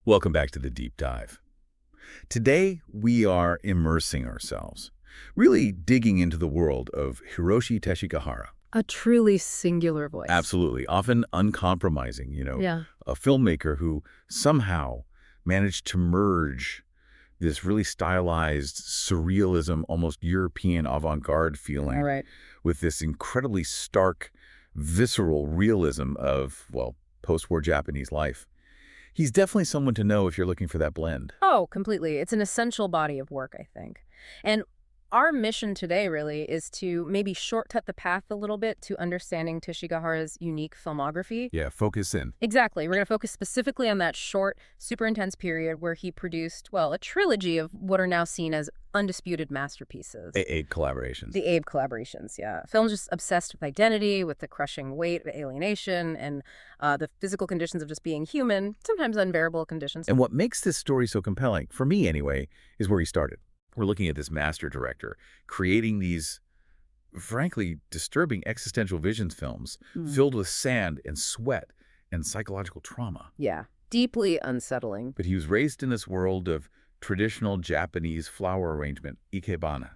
Welcome back to the deep dive. Today, we are immersing ourselves, really digging into the world of Hiroshi Teshigahara. A truly singular voice. Absolutely, often uncompromising, Yeah. a filmmaker who somehow managed to merge this really stylized surrealism, almost European avant-garde feeling All right. with this incredibly stark, visceral realism of, well, post-war Japanese life. He's definitely someone to know if you're looking for that blend. Oh, completely. It's an essential body of work, I think. And our mission today really is to maybe shortcut the path a little bit to understanding Teshigahara's unique filmography. Yeah, focus in. Exactly. We're going to focus specifically on that short, super intense period where he produced, well, a trilogy of what are now seen as undisputed masterpieces. Eight collaborations. The Abe collaborations, yeah. Films just obsessed with identity, with the crushing weight of alienation, and the physical conditions of just being human, sometimes unbearable conditions. And what makes this story so compelling, for me anyway, is where he started. We're looking at this master director creating these, frankly, disturbing existential visions films filled with sand and sweat and psychological trauma. Yeah, deeply unsettling. But he was raised in this world of traditional Japanese flower arrangement, ikebana,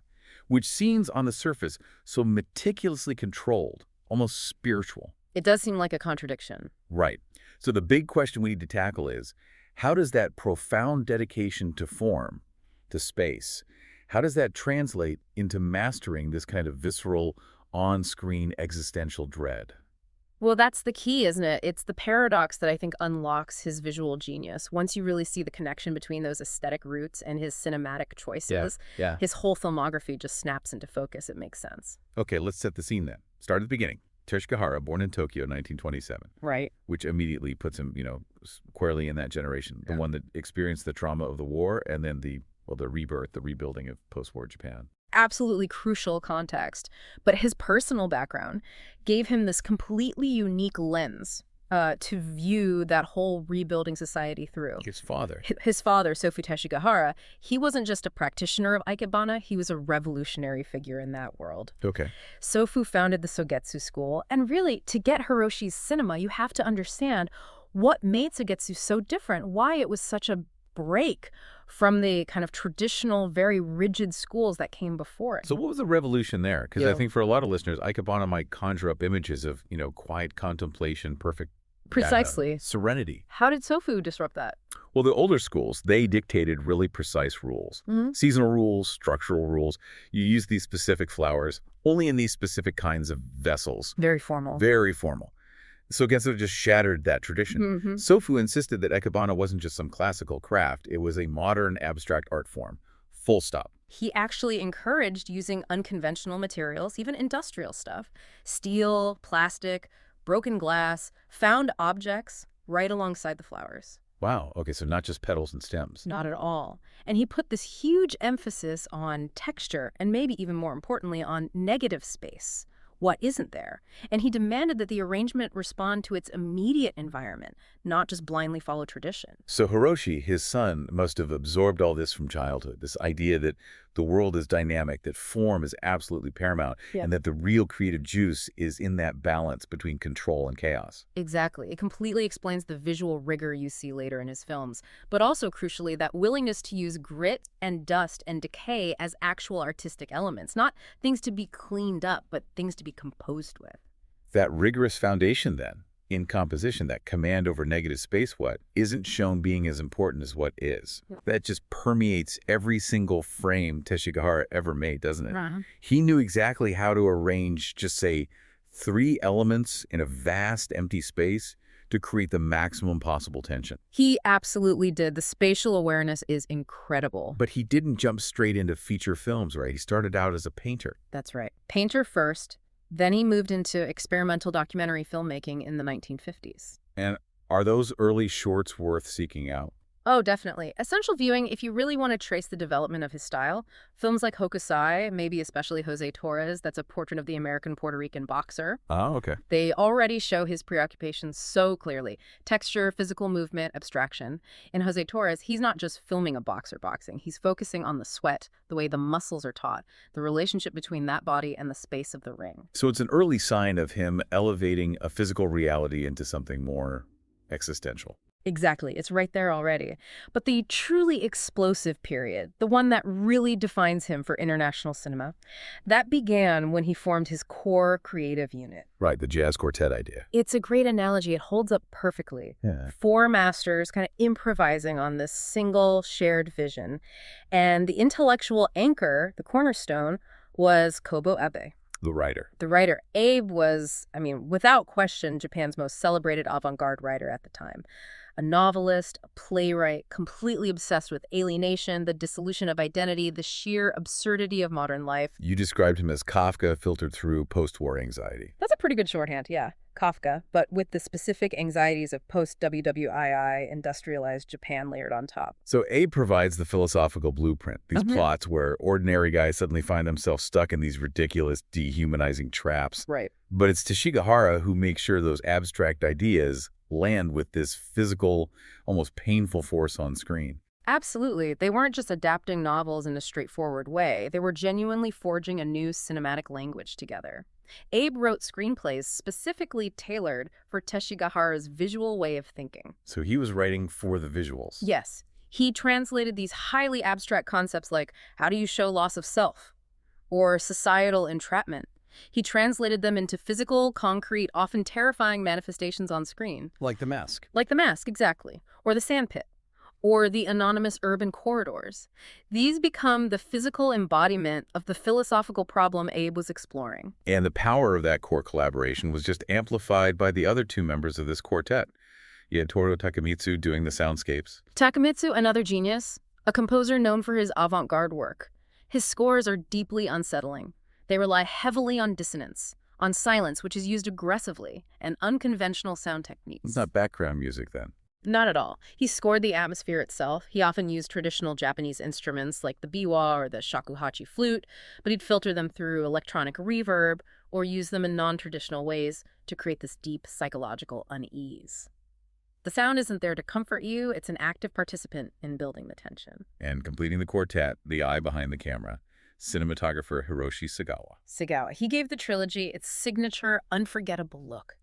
which seems on the surface so meticulously controlled, almost spiritual. It does seem like a contradiction. Right. So the big question we need to tackle is, how does that profound dedication to form, to space, how does that translate into mastering this kind of visceral, on-screen existential dread? Well, that's the key, isn't it? It's the paradox that I think unlocks his visual genius. Once you really see the connection between those aesthetic roots and his cinematic choices, Yeah. his whole filmography just snaps into focus. It makes sense. Okay, let's set the scene then. Start at the beginning. Teshigahara, born in Tokyo, 1927. Right. Which immediately puts him, squarely in that generation. The one that experienced the trauma of the war and then the rebirth, the rebuilding of post-war Japan. Absolutely crucial context. But his personal background gave him this completely unique lens to view that whole rebuilding society through. His father. His father, Sofu Teshigahara, he wasn't just a practitioner of ikebana, he was a revolutionary figure in that world. Okay. Sofu founded the Sogetsu school, and really, to get Hiroshi's cinema, you have to understand what made Sogetsu so different, why it was such a break from the kind of traditional, very rigid schools that came before it. So what was the revolution there? Because I think for a lot of listeners, ikebana might conjure up images of, quiet contemplation, perfect Precisely. Serenity. How did Sofu disrupt that? Well, the older schools, they dictated really precise rules. Seasonal rules, structural rules. You use these specific flowers only in these specific kinds of vessels. Very formal. Very formal. So Getsu just shattered that tradition. Sofu insisted that ikebana wasn't just some classical craft. It was a modern abstract art form. Full stop. He actually encouraged using unconventional materials, even industrial stuff. Steel, plastic, broken glass, found objects right alongside the flowers. Wow. Okay, so not just petals and stems. Not at all. And he put this huge emphasis on texture and maybe even more importantly on negative space. What isn't there? And he demanded that the arrangement respond to its immediate environment, not just blindly follow tradition. So Hiroshi, his son, must have absorbed all this from childhood, this idea that the world is dynamic, that form is absolutely paramount, and that the real creative juice is in that balance between control and chaos. Exactly. It completely explains the visual rigor you see later in his films, but also, crucially, that willingness to use grit and dust and decay as actual artistic elements, not things to be cleaned up, but things to be composed with. That rigorous foundation, then, in composition, that command over negative space what isn't shown being as important as what is. That just permeates every single frame Teshigahara ever made, doesn't it? He knew exactly how to arrange, just say, 3 elements in a vast empty space to create the maximum possible tension. He absolutely did. The spatial awareness is incredible. But he didn't jump straight into feature films, right? He started out as a painter. That's right. Painter first. Then he moved into experimental documentary filmmaking in the 1950s. And are those early shorts worth seeking out? Oh, definitely. Essential viewing if you really want to trace the development of his style. Films like Hokusai, maybe especially Jose Torres, that's a portrait of the American-Puerto Rican boxer. Oh, okay. They already show his preoccupations so clearly. Texture, physical movement, abstraction. In Jose Torres, he's not just filming a boxer boxing. He's focusing on the sweat, the way the muscles are taut, the relationship between that body and the space of the ring. So it's an early sign of him elevating a physical reality into something more existential. Exactly. It's right there already. But the truly explosive period, the one that really defines him for international cinema, that began when he formed his core creative unit. Right, the jazz quartet idea. It's a great analogy. It holds up perfectly. Yeah. Four masters kind of improvising on this single shared vision. And the intellectual anchor, the cornerstone, was Kobo Abe. The writer. The writer. Abe was, without question, Japan's most celebrated avant-garde writer at the time. A novelist, a playwright, completely obsessed with alienation, the dissolution of identity, the sheer absurdity of modern life. You described him as Kafka filtered through post-war anxiety. That's a pretty good shorthand, yeah. Kafka, but with the specific anxieties of post-WWII industrialized Japan layered on top. So Abe provides the philosophical blueprint, these plots where ordinary guys suddenly find themselves stuck in these ridiculous, dehumanizing traps. Right. But it's Teshigahara who makes sure those abstract ideas land with this physical, almost painful force on screen. Absolutely. They weren't just adapting novels in a straightforward way. They were genuinely forging a new cinematic language together. Abe wrote screenplays specifically tailored for Teshigahara's visual way of thinking. So he was writing for the visuals. Yes. He translated these highly abstract concepts like, how do you show loss of self? Or societal entrapment. He translated them into physical, concrete, often terrifying manifestations on screen. Like The Mask. Like The Mask, exactly. Or The Sandpit. Or the anonymous urban corridors. These become the physical embodiment of the philosophical problem Abe was exploring. And the power of that core collaboration was just amplified by the other two members of this quartet. You had Toru Takemitsu doing the soundscapes. Takemitsu, another genius, a composer known for his avant-garde work. His scores are deeply unsettling. They rely heavily on dissonance, on silence, which is used aggressively, and unconventional sound techniques. It's not background music then. Not at all. He scored the atmosphere itself. He often used traditional Japanese instruments like the biwa or the shakuhachi flute, but he'd filter them through electronic reverb or use them in non-traditional ways to create this deep psychological unease. The sound isn't there to comfort you. It's an active participant in building the tension. And completing the quartet, the eye behind the camera, cinematographer Hiroshi Teshigahara. He gave the trilogy its signature, unforgettable look.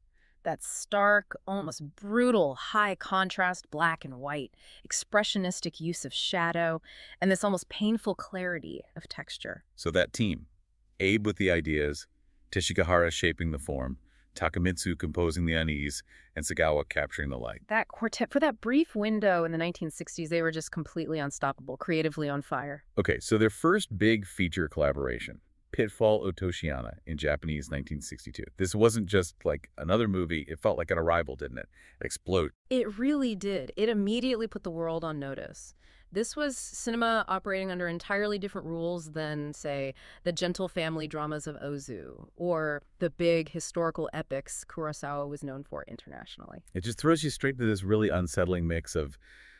That stark, almost brutal, high contrast, black and white, expressionistic use of shadow, and this almost painful clarity of texture. So that team, Abe with the ideas, Teshigahara shaping the form, Takemitsu composing the unease, and Sagawa capturing the light. That quartet, for that brief window in the 1960s, they were just completely unstoppable, creatively on fire. Okay, so their first big feature collaboration, Pitfall Otoshiana in Japanese 1962. This wasn't just like another movie. It felt like an arrival, didn't it? It exploded. It really did. It immediately put the world on notice. This was cinema operating under entirely different rules than, say, the gentle family dramas of Ozu or the big historical epics Kurosawa was known for internationally. It just throws you straight to this really unsettling mix of,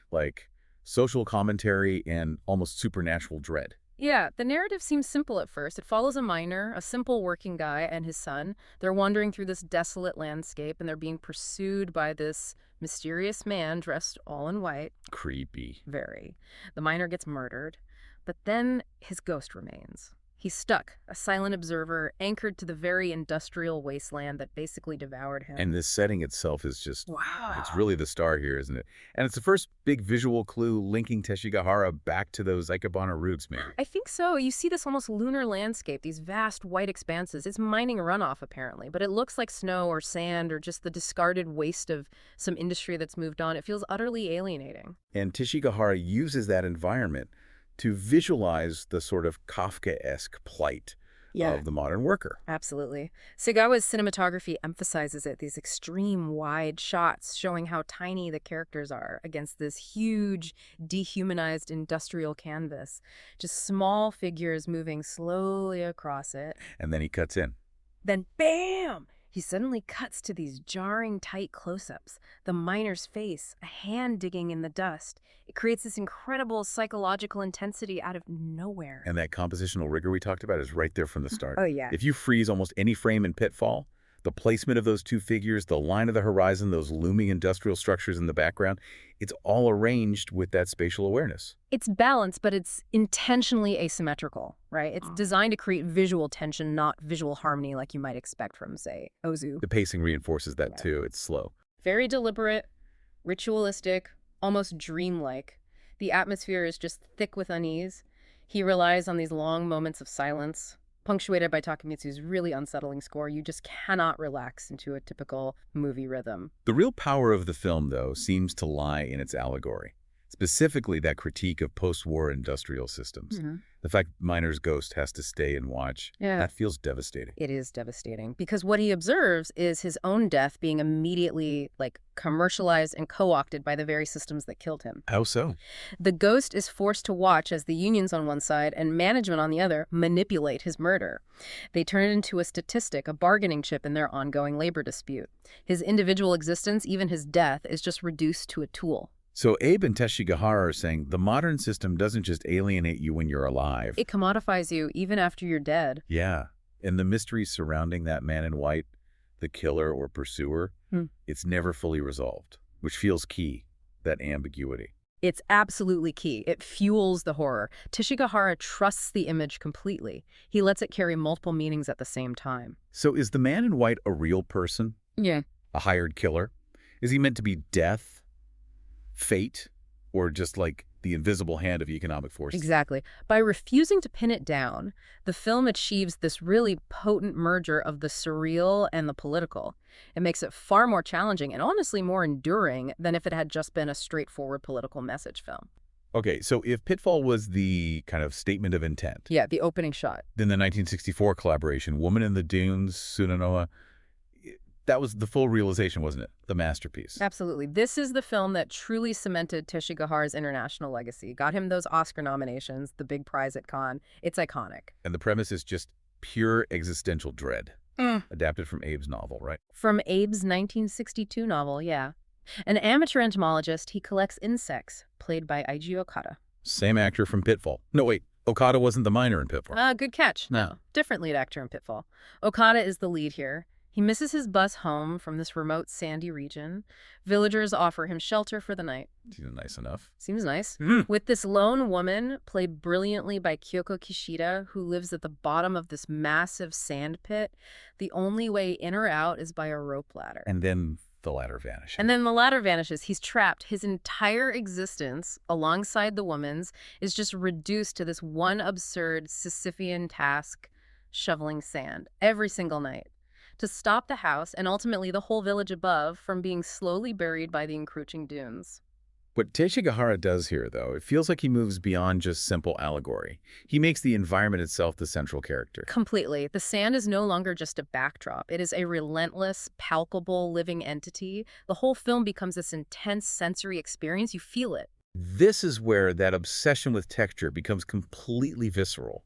like, social commentary and almost supernatural dread. Yeah, the narrative seems simple at first. It follows a miner, a simple working guy, and his son. They're wandering through this desolate landscape, and they're being pursued by this mysterious man dressed all in white. Creepy. Very. The miner gets murdered, but then his ghost remains. He's stuck, a silent observer, anchored to the very industrial wasteland that basically devoured him. And this setting itself is just, wow. It's really the star here, isn't it? And it's the first big visual clue linking Teshigahara back to those ikebana roots, maybe. I think so. You see this almost lunar landscape, these vast white expanses. It's mining runoff, apparently, but it looks like snow or sand or just the discarded waste of some industry that's moved on. It feels utterly alienating. And Teshigahara uses that environment to visualize the sort of Kafkaesque plight of the modern worker. Absolutely. Sagawa's cinematography emphasizes it, these extreme wide shots showing how tiny the characters are against this huge, dehumanized industrial canvas. Just small figures moving slowly across it. And then he cuts in. Then bam! He suddenly cuts to these jarring, tight close-ups. The miner's face, a hand digging in the dust. It creates this incredible psychological intensity out of nowhere. And that compositional rigor we talked about is right there from the start. Oh, yeah. If you freeze almost any frame in Pitfall, the placement of those two figures, the line of the horizon, those looming industrial structures in the background, it's all arranged with that spatial awareness. It's balanced, but it's intentionally asymmetrical, right? It's designed to create visual tension, not visual harmony like you might expect from, say, Ozu. The pacing reinforces that too. It's slow. Very deliberate, Ritualistic, almost dreamlike. The atmosphere is just thick with unease. He relies on these long moments of silence, punctuated by Takemitsu's really unsettling score. You just cannot relax into a typical movie rhythm. The real power of the film, though, seems to lie in its allegory, specifically that critique of post-war industrial systems. The fact Miner's ghost has to stay and watch, that feels devastating. It is devastating because what he observes is his own death being immediately, commercialized and co-opted by the very systems that killed him. How so? The ghost is forced to watch as the unions on one side and management on the other manipulate his murder. They turn it into a statistic, a bargaining chip in their ongoing labor dispute. His individual existence, even his death, is just reduced to a tool. So Abe and Teshigahara are saying the modern system doesn't just alienate you when you're alive. It commodifies you even after you're dead. Yeah. And the mystery surrounding that man in white, the killer or pursuer, it's never fully resolved, which feels key, that ambiguity. It's absolutely key. It fuels the horror. Teshigahara trusts the image completely. He lets it carry multiple meanings at the same time. So is the man in white a real person? Yeah. A hired killer? Is he meant to be death? Fate, or just like the invisible hand of economic forces? Exactly. By refusing to pin it down, the film achieves this really potent merger of the surreal and the political. It makes it far more challenging and honestly more enduring than if it had just been a straightforward political message film. Okay, so if Pitfall was the kind of statement of intent, Yeah, the opening shot. then the 1964 collaboration, Woman in the Dunes, Tsunonoa, that was the full realization, wasn't it? The masterpiece. Absolutely. This is the film that truly cemented Teshigahara's international legacy, got him those Oscar nominations, the big prize at Cannes. It's iconic. And the premise is just pure existential dread, adapted from Abe's novel, right? From Abe's 1962 novel, yeah. An amateur entomologist, he collects insects, played by Eiji Okada. Same actor from Pitfall. No, wait, Okada wasn't the miner in Pitfall. Good catch. No, different lead actor in Pitfall. Okada is the lead here. He misses his bus home from this remote sandy region. Villagers offer him shelter for the night. Seems nice enough. Seems nice. With this lone woman, played brilliantly by Kyoko Kishida, who lives at the bottom of this massive sand pit. The only way in or out is by a rope ladder. And then the ladder vanishes. He's trapped. His entire existence, alongside the woman's, is just reduced to this one absurd Sisyphean task, shoveling sand, every single night, to stop the house and ultimately the whole village above from being slowly buried by the encroaching dunes. What Teshigahara does here, though, it feels like he moves beyond just simple allegory. He makes the environment itself the central character. Completely. The sand is no longer just a backdrop. It is a relentless, palpable, living entity. The whole film becomes this intense sensory experience. You feel it. This is where that obsession with texture becomes completely visceral.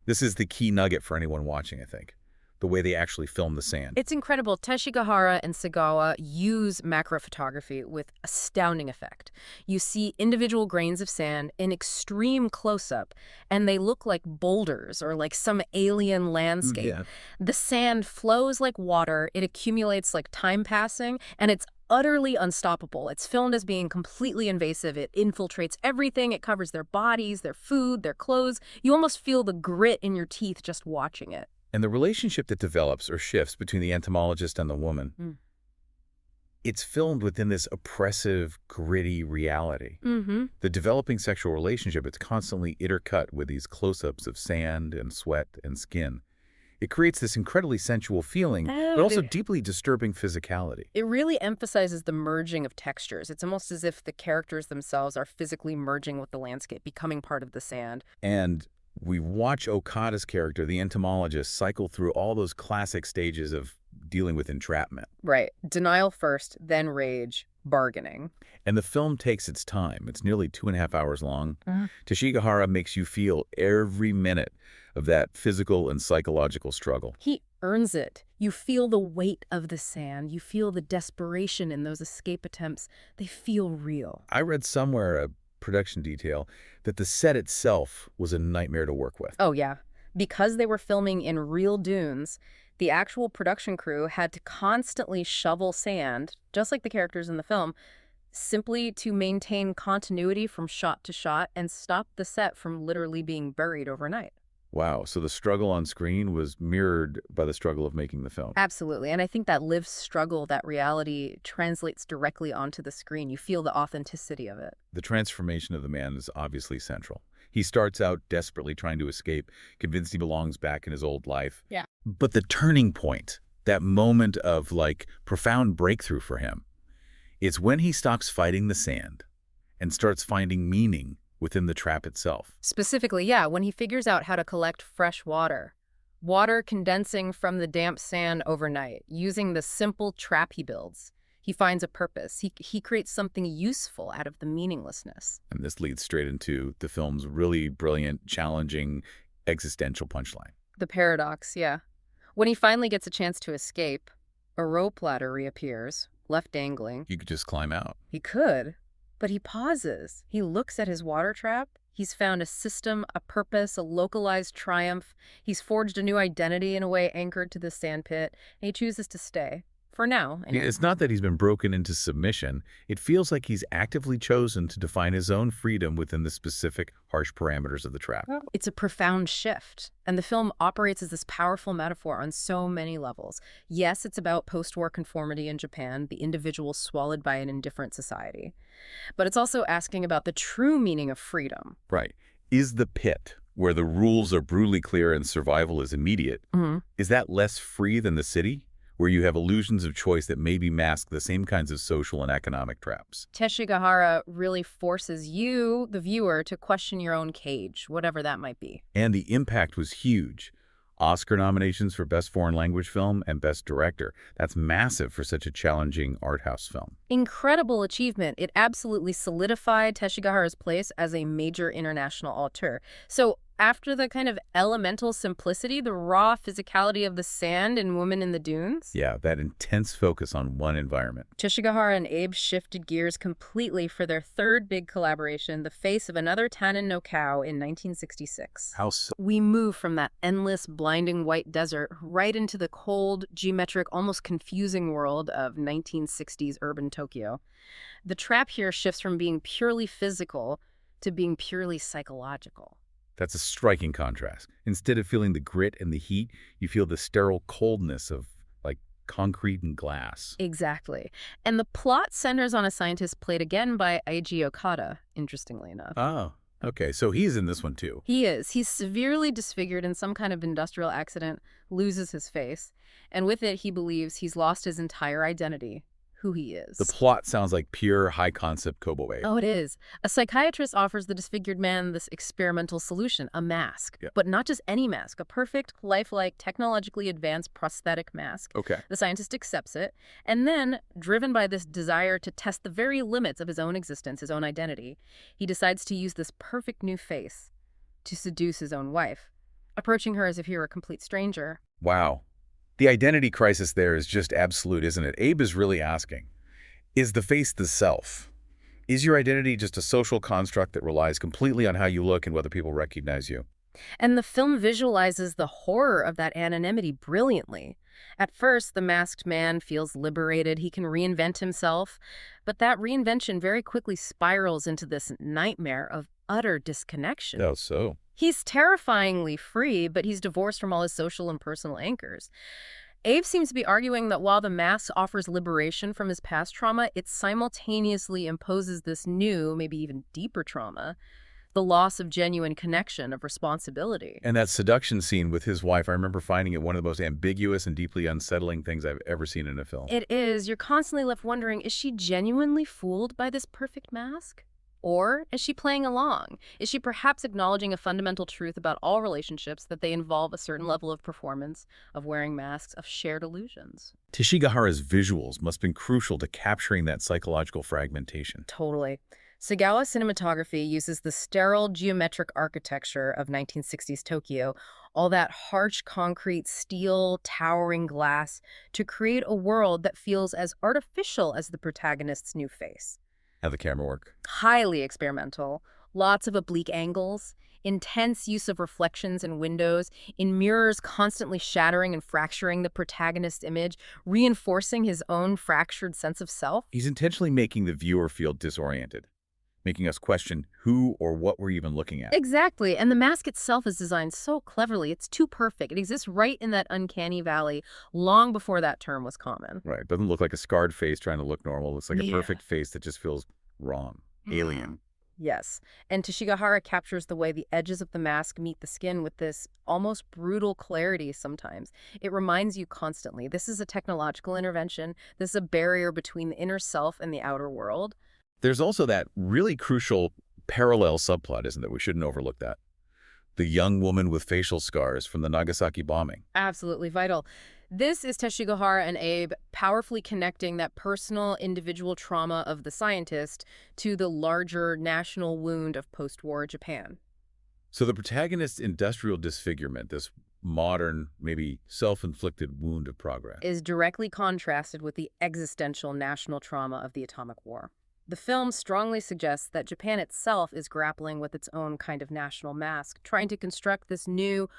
This is the key nugget for anyone watching, I think. The way they actually film the sand. It's incredible. Teshigahara and Sagawa use macro photography with astounding effect. You see individual grains of sand in extreme close-up, and they look like boulders or like some alien landscape. The sand flows like water, it accumulates like time passing, and it's utterly unstoppable. It's filmed as being completely invasive. It infiltrates everything. It covers their bodies, their food, their clothes. You almost feel the grit in your teeth just watching it. And the relationship that develops or shifts between the entomologist and the woman, it's filmed within this oppressive, gritty reality. The developing sexual relationship, it's constantly intercut with these close-ups of sand and sweat and skin. It creates this incredibly sensual feeling, but also deeply disturbing physicality. It really emphasizes the merging of textures. It's almost as if the characters themselves are physically merging with the landscape, becoming part of the sand. And we watch Okada's character, the entomologist, cycle through all those classic stages of dealing with entrapment. Right. Denial first, then rage, bargaining. And the film takes its time. It's nearly 2.5 hours long. Teshigahara makes you feel every minute of that physical and psychological struggle. He earns it. You feel the weight of the sand. You feel the desperation in those escape attempts. They feel real. I read somewhere a production detail that the set itself was a nightmare to work with. Oh, yeah. Because they were filming in real dunes, the actual production crew had to constantly shovel sand, just like the characters in the film, simply to maintain continuity from shot to shot and stop the set from literally being buried overnight. Wow, so the struggle on screen was mirrored by the struggle of making the film. Absolutely. And I think that lived struggle, that reality translates directly onto the screen. You feel the authenticity of it. The transformation of the man is obviously central. He starts out desperately trying to escape, convinced he belongs back in his old life. Yeah. But the turning point, that moment of, like, profound breakthrough for him, is when he stops fighting the sand and starts finding meaning within the trap itself. Specifically, yeah, when he figures out how to collect fresh water. Water condensing from the damp sand overnight, using the simple trap he builds. He finds a purpose. He creates something useful out of the meaninglessness. And this leads straight into the film's really brilliant, challenging, existential punchline. The paradox, yeah. When he finally gets a chance to escape, a rope ladder reappears, left dangling. You could just climb out. He could, but he pauses. He looks at his water trap. He's found a system, a purpose, a localized triumph. He's forged a new identity in a way anchored to the sandpit, and he chooses to stay. For now. Yeah, it's not that he's been broken into submission. It feels like he's actively chosen to define his own freedom within the specific, harsh parameters of the trap. It's a profound shift, and the film operates as this powerful metaphor on so many levels. Yes, it's about post-war conformity in Japan, the individual swallowed by an indifferent society. But it's also asking about the true meaning of freedom. Right. Is the pit, where the rules are brutally clear and survival is immediate, is that less free than the city, where you have illusions of choice that maybe mask the same kinds of social and economic traps? Teshigahara really forces you, the viewer, to question your own cage, whatever that might be. And the impact was huge. Oscar nominations for Best Foreign Language Film and Best Director. That's massive for such a challenging art house film. Incredible achievement. It absolutely solidified Teshigahara's place as a major international auteur. So after the kind of elemental simplicity, the raw physicality of the sand and Woman in the Dunes? Yeah, that intense focus on one environment. Teshigahara and Abe shifted gears completely for their third big collaboration, The Face of Another Tannen no Cow in 1966. How so? We move from that endless, blinding white desert right into the cold, geometric, almost confusing world of 1960s urban Tokyo. The trap here shifts from being purely physical to being purely psychological. That's a striking contrast. Instead of feeling the grit and the heat, you feel the sterile coldness of, like, concrete and glass. Exactly. And the plot centers on a scientist played again by Eiji Okada, interestingly enough. Oh, okay. So he's in this one too. He is. He's severely disfigured in some kind of industrial accident, loses his face, and with it he believes he's lost his entire identity, who he is. The plot sounds like pure high-concept Kobo Abe. Oh, it is. A psychiatrist offers the disfigured man this experimental solution, a mask. Yeah. But not just any mask, a perfect, lifelike, technologically advanced prosthetic mask. Okay. The scientist accepts it, and then, driven by this desire to test the very limits of his own existence, his own identity, he decides to use this perfect new face to seduce his own wife, approaching her as if he were a complete stranger. Wow. The identity crisis there is just absolute, isn't it? Abe is really asking, is the face the self? Is your identity just a social construct that relies completely on how you look and whether people recognize you? And the film visualizes the horror of that anonymity brilliantly. At first, the masked man feels liberated. He can reinvent himself. But that reinvention very quickly spirals into this nightmare of utter disconnection. Oh, so? He's terrifyingly free, but he's divorced from all his social and personal anchors. Abe seems to be arguing that while the mask offers liberation from his past trauma, it simultaneously imposes this new, maybe even deeper trauma, the loss of genuine connection, of responsibility. And that seduction scene with his wife, I remember finding it one of the most ambiguous and deeply unsettling things I've ever seen in a film. It is. You're constantly left wondering, is she genuinely fooled by this perfect mask? Or is she playing along? Is she perhaps acknowledging a fundamental truth about all relationships, that they involve a certain level of performance, of wearing masks, of shared illusions? Teshigahara's visuals must have been crucial to capturing that psychological fragmentation. Totally. Sagawa cinematography uses the sterile geometric architecture of 1960s Tokyo, all that harsh concrete, steel, towering glass, to create a world that feels as artificial as the protagonist's new face. How'd the camera work? Highly experimental, lots of oblique angles, intense use of reflections in windows, in mirrors constantly shattering and fracturing the protagonist's image, reinforcing his own fractured sense of self. He's intentionally making the viewer feel disoriented. making us question who or what we're even looking at. Exactly. And the mask itself is designed so cleverly. It's too perfect. It exists right in that uncanny valley long before that term was common. Right. Doesn't look like a scarred face trying to look normal. It's like a Yeah. perfect face that just feels wrong, alien. Yes. And Teshigahara captures the way the edges of the mask meet the skin with this almost brutal clarity sometimes. It reminds you constantly, this is a technological intervention. This is a barrier between the inner self and the outer world. There's also that really crucial parallel subplot, isn't there? We shouldn't overlook that. The young woman with facial scars from the Nagasaki bombing. Absolutely vital. This is Teshigahara and Abe powerfully connecting that personal, individual trauma of the scientist to the larger national wound of post-war Japan. So the protagonist's industrial disfigurement, this modern, maybe self-inflicted wound of progress, Is directly contrasted with the existential national trauma of the atomic war. The film strongly suggests that Japan itself is grappling with its own kind of national mask, trying to construct this new,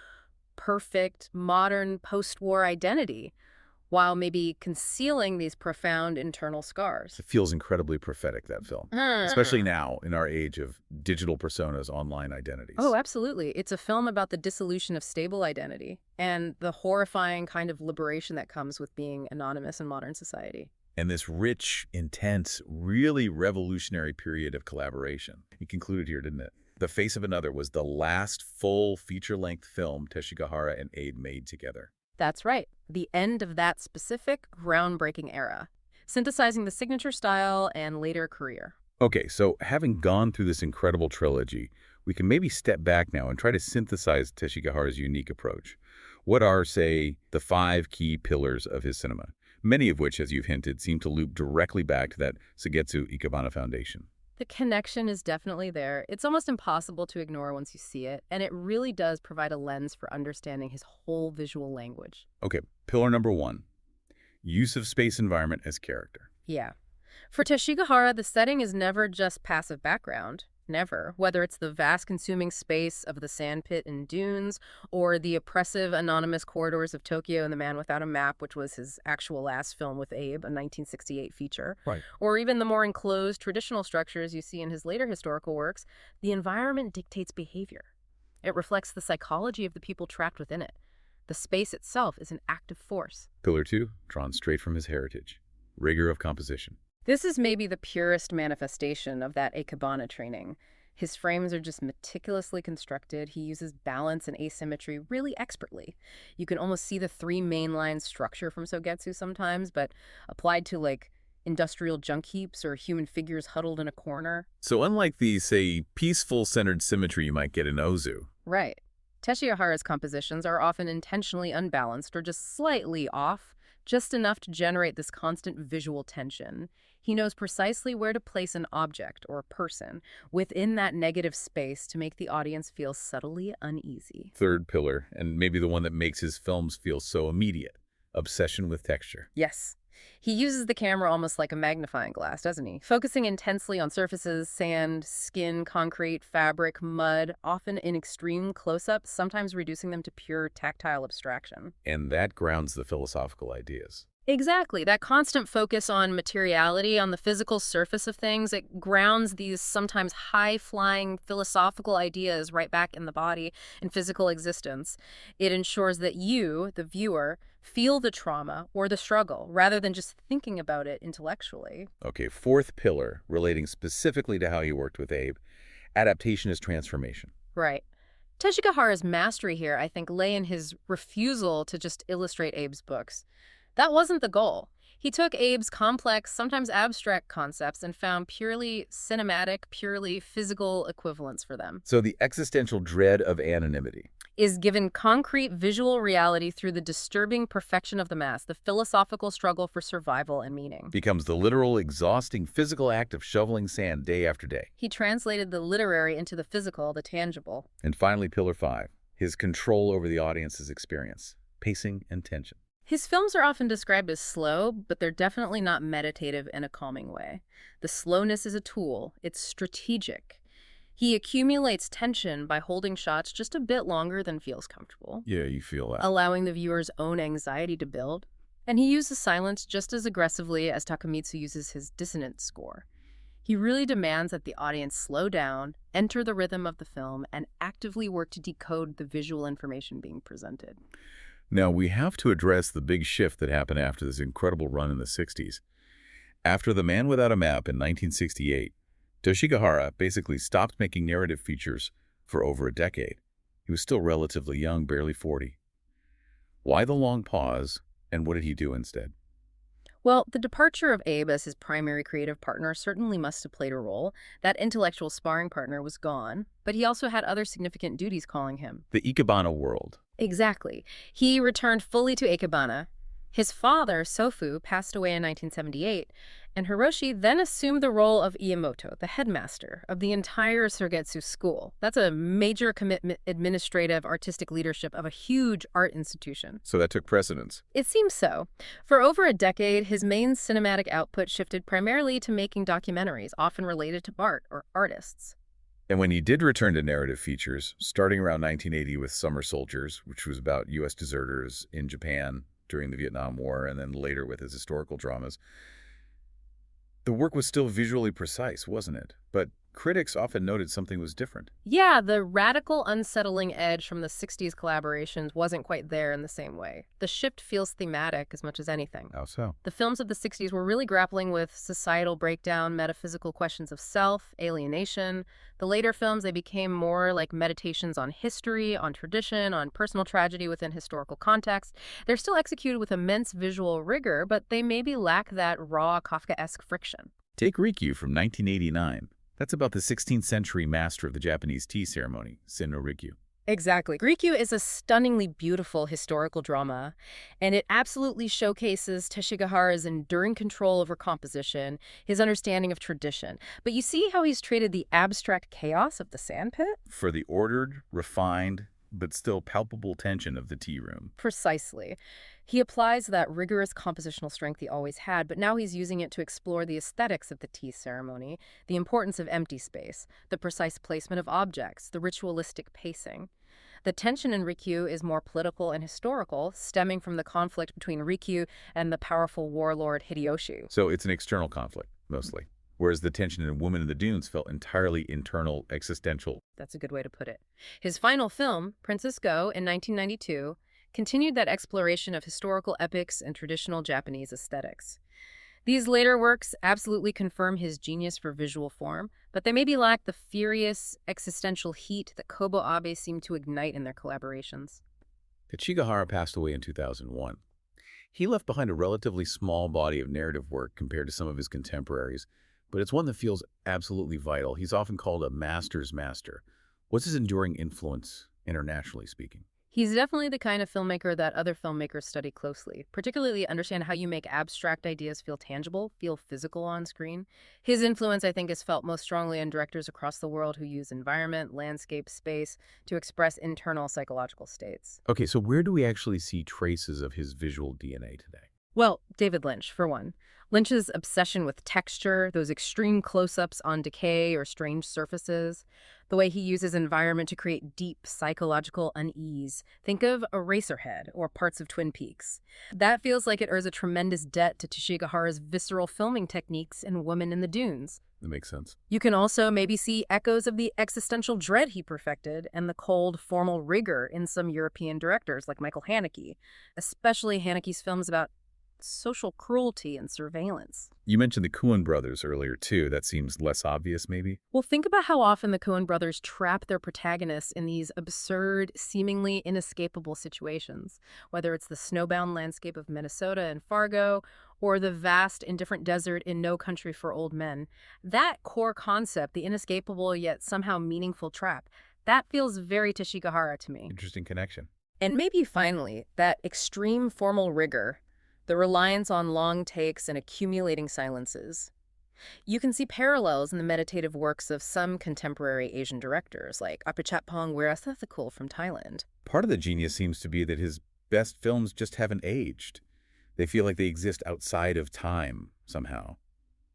perfect, modern, post-war identity, while maybe concealing these profound internal scars. It feels incredibly prophetic, that film, especially now in our age of digital personas, online identities. Oh, absolutely. It's a film about the dissolution of stable identity and the horrifying kind of liberation that comes with being anonymous in modern society. And this rich, intense, really revolutionary period of collaboration. It concluded here, didn't it? The Face of Another was the last full feature-length film Teshigahara and Abe made together. That's right. The end of that specific, groundbreaking era, synthesizing the signature style and later career. Okay, so having gone through this incredible trilogy, we can maybe step back now and try to synthesize Teshigahara's unique approach. What are, say, the 5 key pillars of his cinema? Many of which, as you've hinted, seem to loop directly back to that Suigetsu Ikebana foundation. The connection is definitely there. It's almost impossible to ignore once you see it, and it really does provide a lens for understanding his whole visual language. Okay, pillar number 1, use of space environment as character. Yeah. For Teshigahara, the setting is never just passive background. Never. Whether it's the vast consuming space of the sandpit and dunes, or the oppressive anonymous corridors of Tokyo and The Man Without a Map, which was his actual last film with Abe, a 1968 feature. Right. Or even the more enclosed traditional structures you see in his later historical works, the environment dictates behavior. It reflects the psychology of the people trapped within it. The space itself is an active force. Pillar 2, drawn straight from his heritage, rigor of composition. This is maybe the purest manifestation of that ikebana training. His frames are just meticulously constructed. He uses balance and asymmetry really expertly. You can almost see the 3 mainline structure from Sogetsu sometimes, but applied to, like, industrial junk heaps or human figures huddled in a corner. So unlike the, say, peaceful centered symmetry you might get in Ozu. Right. Teshigahara's compositions are often intentionally unbalanced or just slightly off, just enough to generate this constant visual tension. He knows precisely where to place an object or a person within that negative space to make the audience feel subtly uneasy. Third pillar, and maybe the one that makes his films feel so immediate, obsession with texture. Yes. He uses the camera almost like a magnifying glass, doesn't he? Focusing intensely on surfaces, sand, skin, concrete, fabric, mud, often in extreme close-ups, sometimes reducing them to pure tactile abstraction. And that grounds the philosophical ideas. Exactly. That constant focus on materiality, on the physical surface of things, it grounds these sometimes high-flying philosophical ideas right back in the body and physical existence. It ensures that you, the viewer, feel the trauma or the struggle rather than just thinking about it intellectually. Okay, fourth pillar, relating specifically to how he worked with Abe, adaptation is transformation. Right. Teshigahara's mastery here, I think, lay in his refusal to just illustrate Abe's books. That wasn't the goal. He took Abe's complex, sometimes abstract concepts and found purely cinematic, purely physical equivalents for them. So the existential dread of anonymity Is given concrete visual reality through the disturbing perfection of the mask, the philosophical struggle for survival and meaning. becomes the literal, exhausting physical act of shoveling sand day after day. He translated the literary into the physical, the tangible. And finally, pillar 5, his control over the audience's experience, pacing and tension. His films are often described as slow, but they're definitely not meditative in a calming way. The slowness is a tool. It's strategic. He accumulates tension by holding shots just a bit longer than feels comfortable, Yeah, you feel that. allowing the viewer's own anxiety to build. And he uses silence just as aggressively as Takamitsu uses his dissonant score. He really demands that the audience slow down, enter the rhythm of the film, and actively work to decode the visual information being presented. Now, we have to address the big shift that happened after this incredible run in the 60s. After The Man Without a Map in 1968, Teshigahara basically stopped making narrative features for over a decade. He was still relatively young, barely 40. Why the long pause, and what did he do instead? Well, the departure of Abe as his primary creative partner certainly must have played a role. That intellectual sparring partner was gone, but he also had other significant duties calling him. The ikebana world. Exactly. He returned fully to ikebana. His father, Sofu, passed away in 1978, and Hiroshi then assumed the role of Iamoto, the headmaster of the entire Surgetsu school. That's a major commitment, administrative, artistic leadership of a huge art institution. So that took precedence. It seems so. For over a decade, his main cinematic output shifted primarily to making documentaries, often related to art or artists. And when he did return to narrative features, starting around 1980 with Summer Soldiers, which was about U.S. deserters in Japan during the Vietnam War, and then later with his historical dramas, the work was still visually precise, wasn't it? But critics often noted something was different. Yeah, the radical, unsettling edge from the 60s collaborations wasn't quite there in the same way. The shift feels thematic as much as anything. How so? The films of the 60s were really grappling with societal breakdown, metaphysical questions of self, alienation. The later films, they became more like meditations on history, on tradition, on personal tragedy within historical context. They're still executed with immense visual rigor, but they maybe lack that raw, Kafkaesque friction. Take Rikyu from 1989. That's about the 16th century master of the Japanese tea ceremony, Sen no Rikyu. Exactly. Rikyu is a stunningly beautiful historical drama, and it absolutely showcases Teshigahara's enduring control over composition, his understanding of tradition. But you see how he's traded the abstract chaos of the sandpit? For the ordered, refined, but still palpable tension of the tea room. Precisely. He applies that rigorous compositional strength he always had, but now he's using it to explore the aesthetics of the tea ceremony, the importance of empty space, the precise placement of objects, the ritualistic pacing. The tension in Rikyu is more political and historical, stemming from the conflict between Rikyu and the powerful warlord Hideyoshi. So it's an external conflict, mostly. Whereas the tension in Woman in the Dunes felt entirely internal, existential. That's a good way to put it. His final film, Princess Go, in 1992, continued that exploration of historical epics and traditional Japanese aesthetics. These later works absolutely confirm his genius for visual form, but they maybe lack the furious, existential heat that Kobo Abe seemed to ignite in their collaborations. Teshigahara passed away in 2001. He left behind a relatively small body of narrative work compared to some of his contemporaries, but it's one that feels absolutely vital. He's often called a master's master. What's his enduring influence, internationally speaking? He's definitely the kind of filmmaker that other filmmakers study closely, particularly understand how you make abstract ideas feel tangible, feel physical on screen. His influence, I think, is felt most strongly in directors across the world who use environment, landscape, space to express internal psychological states. Okay, so where do we actually see traces of his visual DNA today? Well, David Lynch, for one. Lynch's obsession with texture, those extreme close-ups on decay or strange surfaces, the way he uses environment to create deep psychological unease. Think of Eraserhead or parts of Twin Peaks. That feels like it owes a tremendous debt to Teshigahara's visceral filming techniques in Woman in the Dunes. That makes sense. You can also maybe see echoes of the existential dread he perfected and the cold, formal rigor in some European directors like Michael Haneke, especially Haneke's films about social cruelty and surveillance. You mentioned the Coen brothers earlier, too. That seems less obvious, maybe? Well, think about how often the Coen brothers trap their protagonists in these absurd, seemingly inescapable situations, whether it's the snowbound landscape of Minnesota in Fargo or the vast, indifferent desert in No Country for Old Men. That core concept, the inescapable yet somehow meaningful trap, that feels very Teshigahara to me. Interesting connection. And maybe finally, that extreme formal rigor, the reliance on long takes and accumulating silences. You can see parallels in the meditative works of some contemporary Asian directors, like Apichatpong Weerasethakul from Thailand. Part of the genius seems to be that his best films just haven't aged. They feel like they exist outside of time, somehow.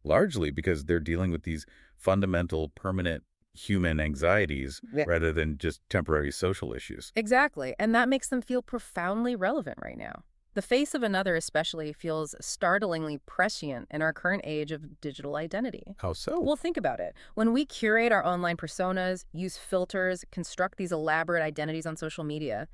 Largely because they're dealing with these fundamental, permanent human anxieties rather than just temporary social issues. Exactly, and that makes them feel profoundly relevant right now. The face of another especially feels startlingly prescient in our current age of digital identity. How so? Well, think about it. When we curate our online personas, use filters, construct these elaborate identities on social media,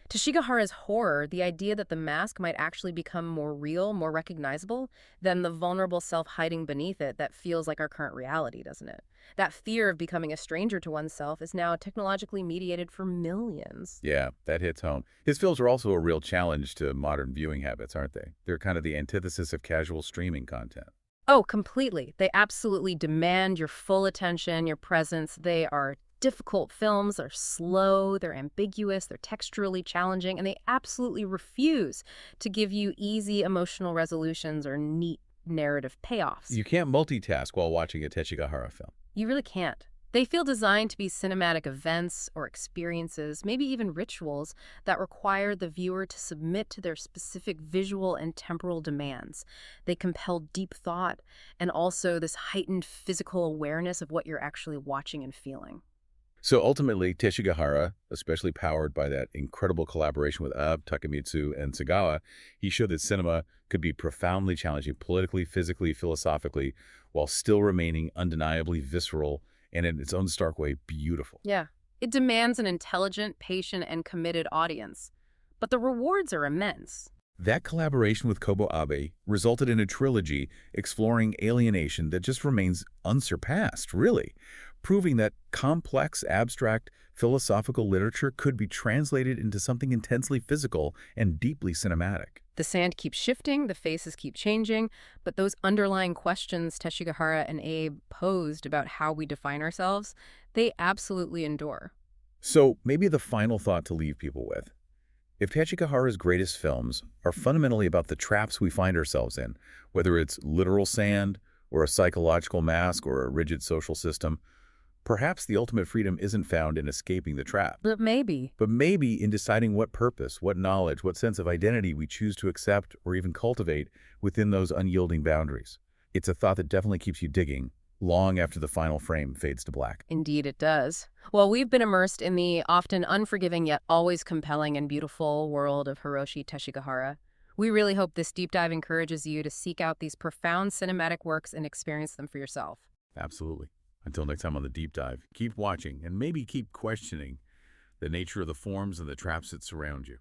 Teshigahara's horror, the idea that the mask might actually become more real, more recognizable than the vulnerable self hiding beneath it that feels like our current reality, doesn't it? That fear of becoming a stranger to oneself is now technologically mediated for millions. Yeah, that hits home. His films are also a real challenge to modern viewing habits, aren't they? They're kind of the antithesis of casual streaming content. Oh, completely. They absolutely demand your full attention, your presence. They are difficult films, they're slow, they're ambiguous, they're texturally challenging, and they absolutely refuse to give you easy emotional resolutions or neat narrative payoffs. You can't multitask while watching a Teshigahara film. You really can't. They feel designed to be cinematic events or experiences, maybe even rituals, that require the viewer to submit to their specific visual and temporal demands. They compel deep thought and also this heightened physical awareness of what you're actually watching and feeling. So ultimately, Teshigahara, especially powered by that incredible collaboration with Abe, Takemitsu, and Sagawa, he showed that cinema could be profoundly challenging politically, physically, philosophically, while still remaining undeniably visceral and in its own stark way, beautiful. Yeah. It demands an intelligent, patient, and committed audience. But the rewards are immense. That collaboration with Kobo Abe resulted in a trilogy exploring alienation that just remains unsurpassed, really, proving that complex, abstract, philosophical literature could be translated into something intensely physical and deeply cinematic. The sand keeps shifting, the faces keep changing, but those underlying questions Teshigahara and Abe posed about how we define ourselves, they absolutely endure. So maybe the final thought to leave people with. If Tachikahara's greatest films are fundamentally about the traps we find ourselves in, whether it's literal sand, or a psychological mask, or a rigid social system, perhaps the ultimate freedom isn't found in escaping the trap, But maybe. but maybe in deciding what purpose, what knowledge, what sense of identity we choose to accept or even cultivate within those unyielding boundaries. It's a thought that definitely keeps you digging long after the final frame fades to black. Indeed, it does. Well, we've been immersed in the often unforgiving yet always compelling and beautiful world of Hiroshi Teshigahara. We really hope this deep dive encourages you to seek out these profound cinematic works and experience them for yourself. Absolutely. Until next time on the deep dive, keep watching and maybe keep questioning the nature of the forms and the traps that surround you.